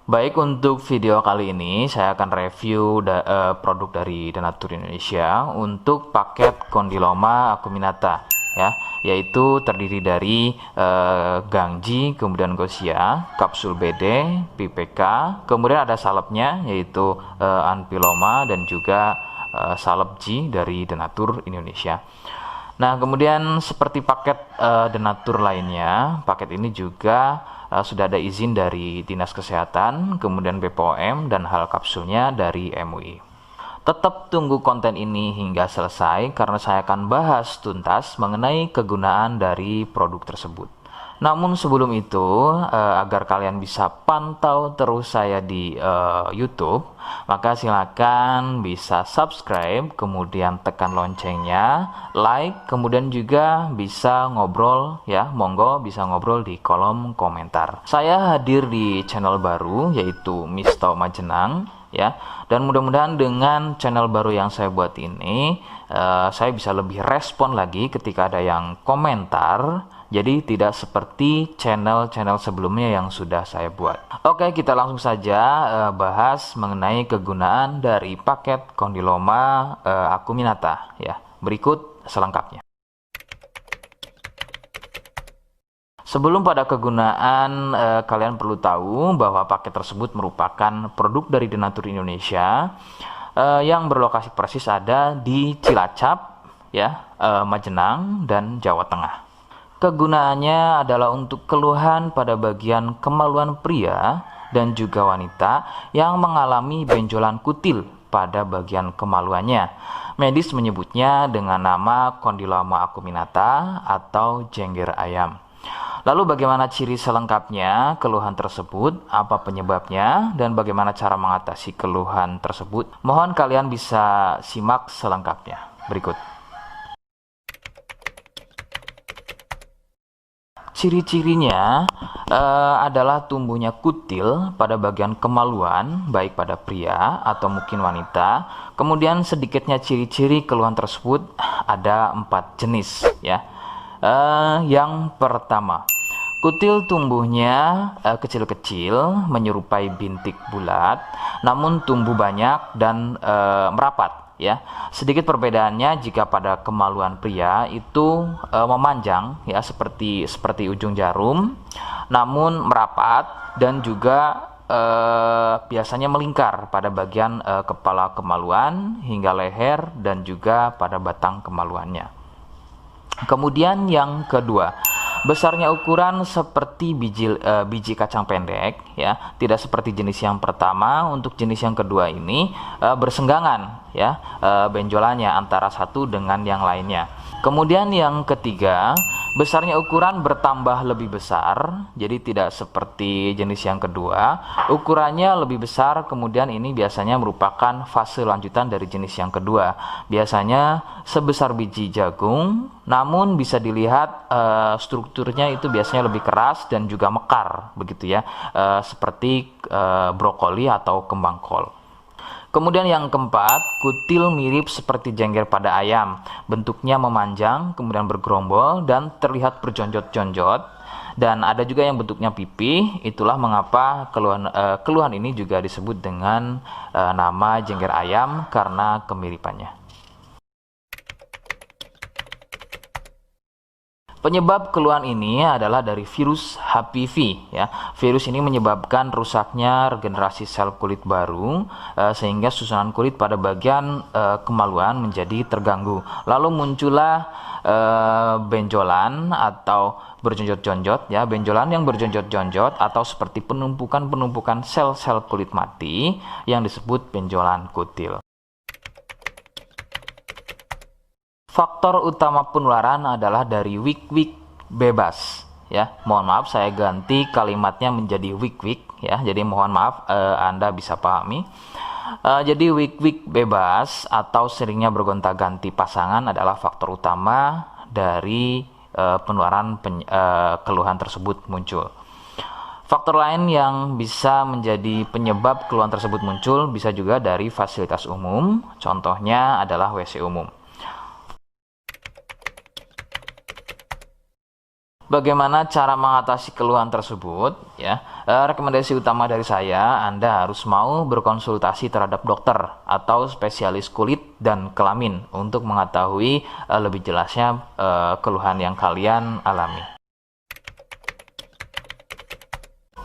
Baik, untuk video kali ini saya akan review produk dari Denatur Indonesia untuk paket Condyloma acuminata ya, yaitu terdiri dari Gangji, kemudian Gossia, kapsul BD, PPK, kemudian ada salepnya yaitu Anpiloma dan juga salep G dari Denatur Indonesia. Nah, kemudian seperti paket Denatur lainnya, paket ini juga sudah ada izin dari Dinas Kesehatan, kemudian BPOM, dan hal kapsulnya dari MUI. Tetap tunggu konten ini hingga selesai karena saya akan bahas tuntas mengenai kegunaan dari produk tersebut. Namun sebelum itu, agar kalian bisa pantau terus saya di YouTube, maka silakan bisa subscribe, kemudian tekan loncengnya, like, kemudian juga bisa ngobrol ya, monggo bisa ngobrol di kolom komentar. Saya hadir di channel baru yaitu Misto Majenang ya, dan mudah-mudahan dengan channel baru yang saya buat ini, saya bisa lebih respon lagi ketika ada yang komentar. Jadi tidak seperti channel-channel sebelumnya yang sudah saya buat. Oke, kita langsung saja bahas mengenai kegunaan dari paket Condyloma acuminata ya. Berikut selengkapnya. Sebelum pada kegunaan, kalian perlu tahu bahwa paket tersebut merupakan produk dari Denatur Indonesia yang berlokasi persis ada di Cilacap ya, Majenang dan Jawa Tengah. Kegunaannya adalah untuk keluhan pada bagian kemaluan pria dan juga wanita yang mengalami benjolan kutil pada bagian kemaluannya. Medis menyebutnya dengan nama Condyloma acuminata atau jengger ayam. Lalu bagaimana ciri selengkapnya keluhan tersebut, apa penyebabnya, dan bagaimana cara mengatasi keluhan tersebut? Mohon kalian bisa simak selengkapnya. Berikut. Ciri-cirinya adalah tumbuhnya kutil pada bagian kemaluan, baik pada pria atau mungkin wanita. Kemudian sedikitnya ciri-ciri keluhan tersebut ada 4 jenis ya. Yang pertama, kutil tumbuhnya kecil-kecil, menyerupai bintik bulat, namun tumbuh banyak dan merapat. Ya, sedikit perbedaannya jika pada kemaluan pria itu memanjang ya, seperti ujung jarum, namun merapat dan juga biasanya melingkar pada bagian kepala kemaluan hingga leher dan juga pada batang kemaluannya. Kemudian yang kedua, besarnya ukuran seperti biji kacang pendek ya, tidak seperti jenis yang pertama. Untuk jenis yang kedua ini bersenggangan ya, benjolannya antara satu dengan yang lainnya. Kemudian yang ketiga, besarnya ukuran bertambah lebih besar, jadi tidak seperti jenis yang kedua. Ukurannya lebih besar, kemudian ini biasanya merupakan fase lanjutan dari jenis yang kedua. Biasanya sebesar biji jagung, namun bisa dilihat strukturnya itu biasanya lebih keras dan juga mekar, begitu ya, seperti brokoli atau kembang kol. Kemudian yang keempat, kutil mirip seperti jengger pada ayam. Bentuknya memanjang, kemudian bergerombol dan terlihat berjonjot-jonjot. Dan ada juga yang bentuknya pipih. Itulah mengapa keluhan ini juga disebut dengan nama jengger ayam karena kemiripannya. Penyebab keluhan ini adalah dari virus HPV ya. Virus ini menyebabkan rusaknya regenerasi sel kulit baru sehingga susunan kulit pada bagian kemaluan menjadi terganggu. Lalu muncullah benjolan atau berjonjot-jonjot ya, benjolan yang berjonjot-jonjot atau seperti penumpukan sel-sel kulit mati yang disebut benjolan kutil. Faktor utama penularan adalah dari wik-wik bebas ya. Mohon maaf saya ganti kalimatnya menjadi wik-wik ya. Jadi mohon maaf Anda bisa pahami. Jadi wik-wik bebas atau seringnya bergonta-ganti pasangan adalah faktor utama dari penularan keluhan tersebut muncul. Faktor lain yang bisa menjadi penyebab keluhan tersebut muncul bisa juga dari fasilitas umum. Contohnya adalah WC umum. Bagaimana cara mengatasi keluhan tersebut? Ya, rekomendasi utama dari saya, Anda harus mau berkonsultasi terhadap dokter atau spesialis kulit dan kelamin untuk mengetahui lebih jelasnya keluhan yang kalian alami.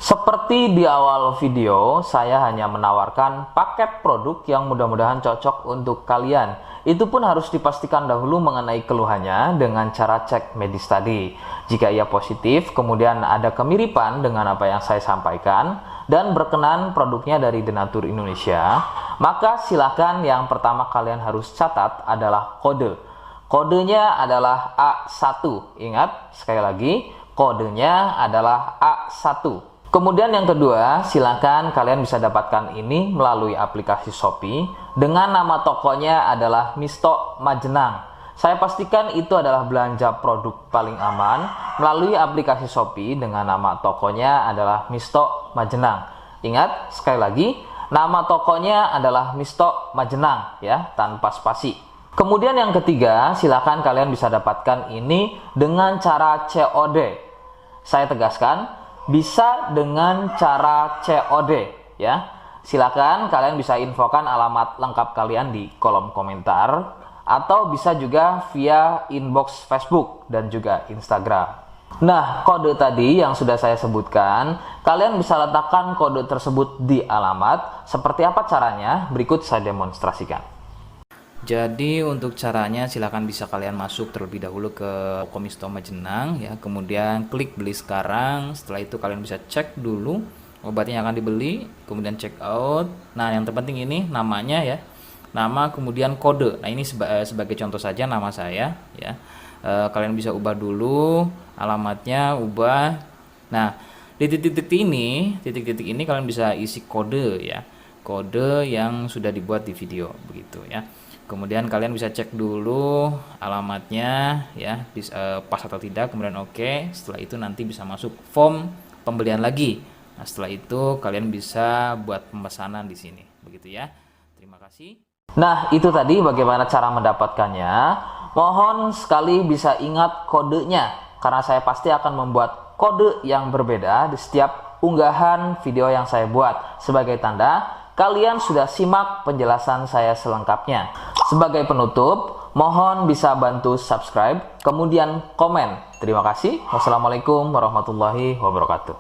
Seperti di awal video, saya hanya menawarkan paket produk yang mudah-mudahan cocok untuk kalian. Itu pun harus dipastikan dahulu mengenai keluhannya dengan cara cek medis tadi. Jika ia positif, kemudian ada kemiripan dengan apa yang saya sampaikan, dan berkenan produknya dari Denatur Indonesia, maka silakan yang pertama kalian harus catat adalah kode. Kodenya adalah A1. Ingat, sekali lagi, kodenya adalah A1. Kemudian yang kedua, silakan kalian bisa dapatkan ini melalui aplikasi Shopee dengan nama tokonya adalah Misto Majenang. Saya pastikan itu adalah belanja produk paling aman melalui aplikasi Shopee dengan nama tokonya adalah Misto Majenang. Ingat, sekali lagi, nama tokonya adalah Misto Majenang ya, tanpa spasi. Kemudian yang ketiga, silakan kalian bisa dapatkan ini dengan cara COD. Saya tegaskan, bisa dengan cara COD ya. Silakan kalian bisa infokan alamat lengkap kalian di kolom komentar atau bisa juga via inbox Facebook dan juga Instagram. Nah, kode tadi yang sudah saya sebutkan, kalian bisa letakkan kode tersebut di alamat. Seperti apa caranya? Berikut saya demonstrasikan. Jadi untuk caranya silakan bisa kalian masuk terlebih dahulu ke Misto Majenang ya, kemudian klik beli sekarang. Setelah itu kalian bisa cek dulu obatnya yang akan dibeli, kemudian check out. Nah, yang terpenting ini namanya ya, nama kemudian kode. Nah, ini sebagai contoh saja nama saya ya. Kalian bisa ubah dulu alamatnya, ubah. Nah, di titik-titik ini kalian bisa isi kode ya, kode yang sudah dibuat di video begitu ya. Kemudian kalian bisa cek dulu alamatnya ya, pas atau tidak, kemudian oke. Setelah itu nanti bisa masuk form pembelian lagi. Nah, setelah itu kalian bisa buat pemesanan di sini begitu ya. Terima kasih. Nah, itu tadi bagaimana cara mendapatkannya. Mohon sekali bisa ingat kodenya, karena saya pasti akan membuat kode yang berbeda di setiap unggahan video yang saya buat sebagai tanda kalian sudah simak penjelasan saya selengkapnya. Sebagai penutup, mohon bisa bantu subscribe, kemudian komen. Terima kasih. Wassalamualaikum warahmatullahi wabarakatuh.